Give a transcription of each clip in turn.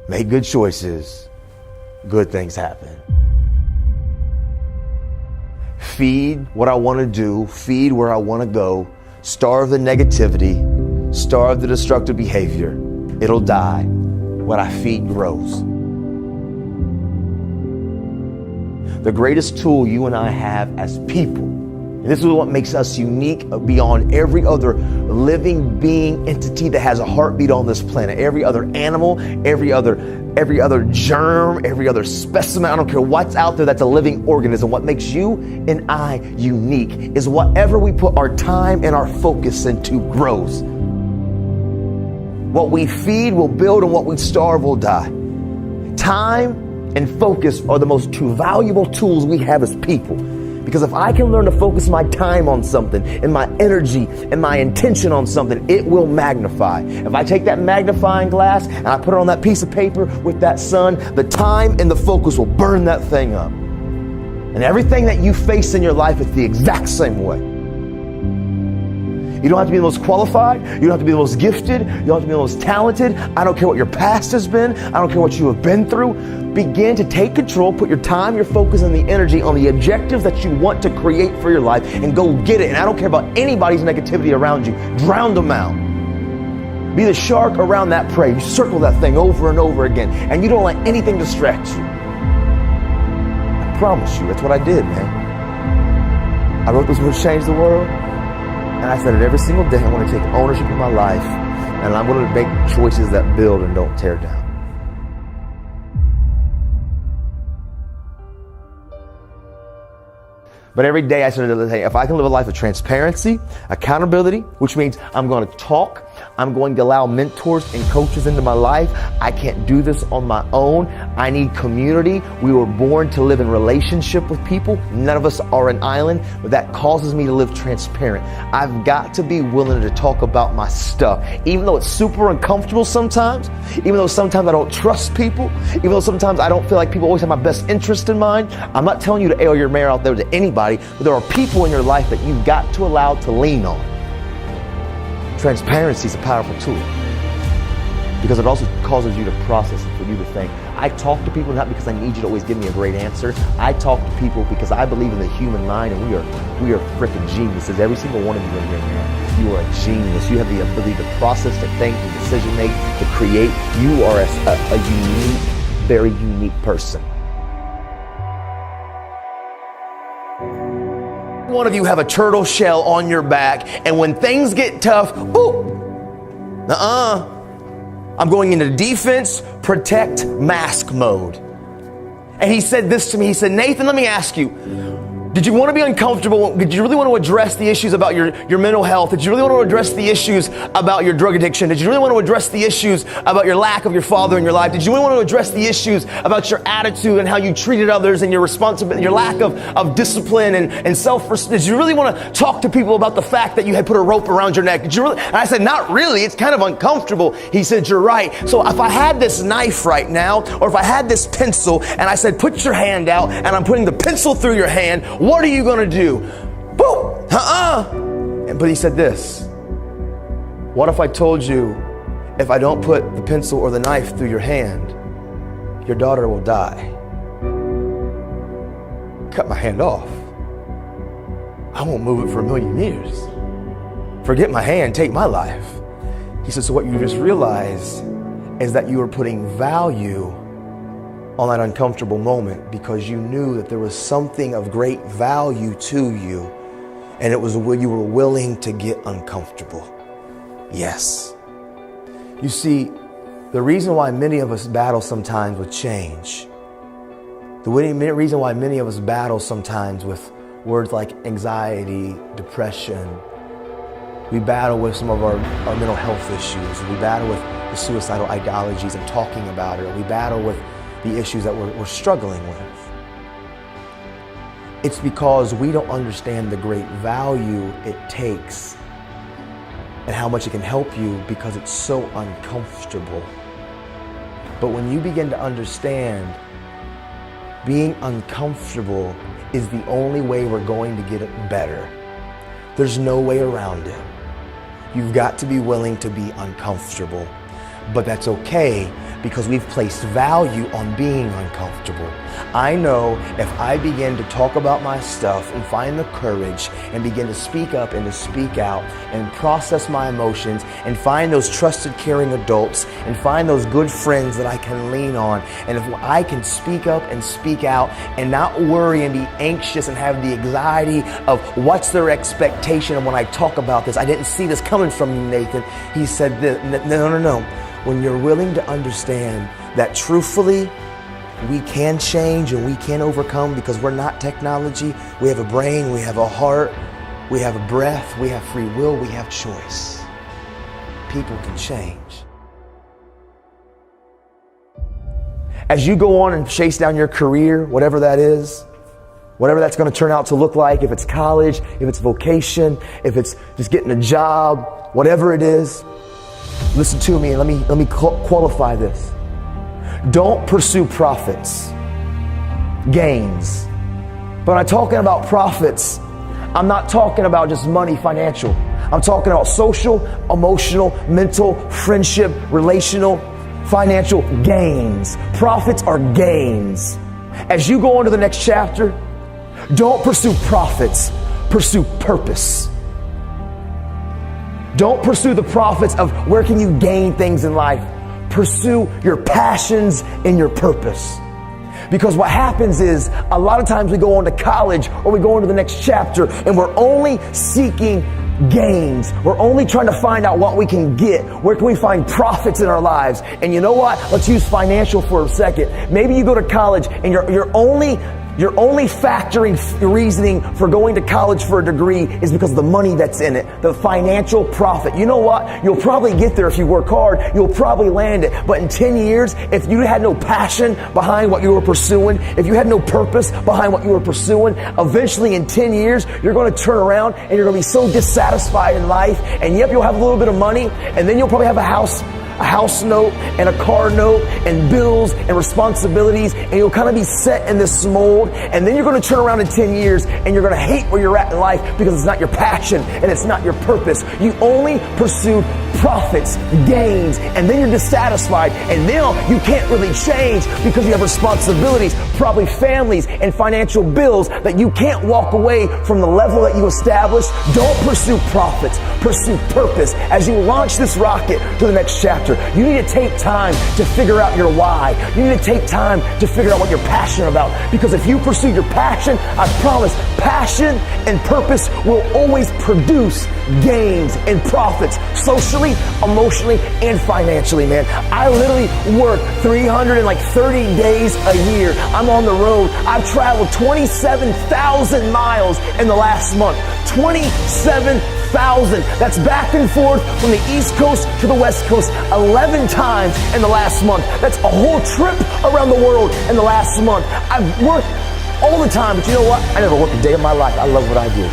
make good choices, good things happen. Feed what I want to do, feed where I want to go, starve the negativity, starve the destructive behavior. It'll die. What I feed grows. The greatest tool you and I have as people, and this is what makes us unique beyond every other living being entity that has a heartbeat on this planet. Every other animal, every other germ, every other specimen, I don't care what's out there that's a living organism. What makes you and I unique is whatever we put our time and our focus into grows. What we feed will build, and what we starve will die. Time and focus are the most two valuable tools we have as people. Because if I can learn to focus my time on something and my energy and my intention on something, it will magnify. If I take that magnifying glass and I put it on that piece of paper with that sun, the time and the focus will burn that thing up. And everything that you face in your life is the exact same way. You don't have to be the most qualified. You don't have to be the most gifted. You don't have to be the most talented. I don't care what your past has been. I don't care what you have been through. Begin to take control, put your time, your focus, and the energy on the objectives that you want to create for your life, and go get it. And I don't care about anybody's negativity around you. Drown them out. Be the shark around that prey. You circle that thing over and over again, and you don't let anything distract you. I promise you, that's what I did, man. I wrote those words, change the world. And I said it every single day. I want to take ownership of my life, and I'm going to make choices that build and don't tear down. But every day I said, if I can live a life of transparency, accountability, which means I'm going to talk, I'm going to allow mentors and coaches into my life. I can't do this on my own. I need community. We were born to live in relationship with people. None of us are an island, but that causes me to live transparent. I've got to be willing to talk about my stuff, even though it's super uncomfortable sometimes, even though sometimes I don't trust people, even though sometimes I don't feel like people always have my best interest in mind. I'm not telling you to air your mare out there to anybody, but there are people in your life that you've got to allow to lean on. Transparency is a powerful tool because it also causes you to process and for you to think. I talk to people not because I need you to always give me a great answer. I talk to people because I believe in the human mind, and we are freaking geniuses. Every single one of you in here, man. You are a genius. You have the ability to process, to think, to decision make, to create. You are a unique, very unique person. One of you have a turtle shell on your back, and when things get tough, I'm going into defense, protect, mask mode. And he said this to me. He said, Nathan, let me ask you, did you want to be uncomfortable? Did you really want to address the issues about your mental health? Did you really want to address the issues about your drug addiction? Did you really want to address the issues about your lack of your father in your life? Did you really want to address the issues about your attitude and how you treated others and your responsibility, your lack of discipline and self-respect? Did you really want to talk to people about the fact that you had put a rope around your neck? Did you really? And I said, not really. It's kind of uncomfortable. He said, you're right. So if I had this knife right now, or if I had this pencil, and I said, put your hand out, and I'm putting the pencil through your hand, what are you going to do? Boom! But he said this. What if I told you, if I don't put the pencil or the knife through your hand, your daughter will die? Cut my hand off. I won't move it for 1,000,000 years. Forget my hand, take my life. He said, so what you just realized is that you were putting value on that uncomfortable moment because you knew that there was something of great value to you, and it was you were willing to get uncomfortable. Yes. You see, the reason why many of us battle sometimes with change, the reason why many of us battle sometimes with words like anxiety, depression, we battle with some of our mental health issues, we battle with the suicidal ideologies and talking about it, or we battle with the issues that we're struggling with. It's because we don't understand the great value it takes and how much it can help you because it's so uncomfortable. But when you begin to understand being uncomfortable is the only way we're going to get it better. There's no way around it. You've got to be willing to be uncomfortable. But that's okay, because we've placed value on being uncomfortable. I know if I begin to talk about my stuff and find the courage and begin to speak up and to speak out and process my emotions and find those trusted, caring adults and find those good friends that I can lean on, and if I can speak up and speak out and not worry and be anxious and have the anxiety of what's their expectation, and when I talk about this, I didn't see this coming from you, Nathan. He said this, no. When you're willing to understand that truthfully, we can change and we can overcome because we're not technology. We have a brain, we have a heart, we have a breath, we have free will, we have choice. People can change. As you go on and chase down your career, whatever that is, whatever that's going to turn out to look like, if it's college, if it's vocation, if it's just getting a job, whatever it is, listen to me and let me qualify this. Don't pursue profits, gains. But when I'm talking about profits, I'm not talking about just money, financial. I'm talking about social, emotional, mental, friendship, relational, financial gains. Profits are gains. As you go on to the next chapter, don't pursue profits, pursue purpose. Don't pursue the profits of where can you gain things in life. Pursue your passions and your purpose. Because what happens is a lot of times we go on to college or we go into the next chapter and we're only seeking gains. We're only trying to find out what we can get. Where can we find profits in our lives? And you know what? Let's use financial for a second. Maybe you go to college and you're only factoring reasoning for going to college for a degree is because of the money that's in it, the financial profit. You know what? You'll probably get there if you work hard. You'll probably land it. But in 10 years, if you had no passion behind what you were pursuing, if you had no purpose behind what you were pursuing, eventually in 10 years, you're going to turn around and you're going to be so dissatisfied in life. And yep, you'll have a little bit of money, and then you'll probably have a house note and a car note and bills and responsibilities, and you'll kind of be set in this mold, and then you're going to turn around in 10 years and you're going to hate where you're at in life because it's not your passion and it's not your purpose. You only pursued profits, gains, and then you're dissatisfied, and now you can't really change because you have responsibilities, probably families and financial bills that you can't walk away from the level that you established. Don't pursue profits, pursue purpose. As you launch this rocket to the next chapter, you need to take time to figure out your why. You need to take time to figure out what you're passionate about. Because if you pursue your passion, I promise, passion and purpose will always produce gains and profits, socially, emotionally, and financially, man. I literally work 330 days a year. I'm on the road. I've traveled 27,000 miles in the last month. 27,000. That's back and forth from the East Coast to the West Coast 11 times in the last month. That's a whole trip around the world in the last month. I've worked all the time, but you know what? I never worked a day of my life. I love what I do.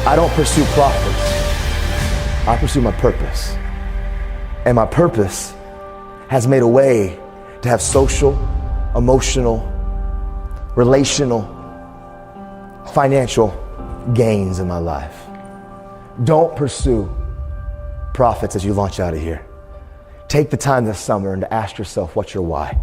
I don't pursue profits. I pursue my purpose. And my purpose has made a way to have social, emotional, relational, financial gains in my life. Don't pursue profits as you launch out of here. Take the time this summer and to ask yourself, what's your why?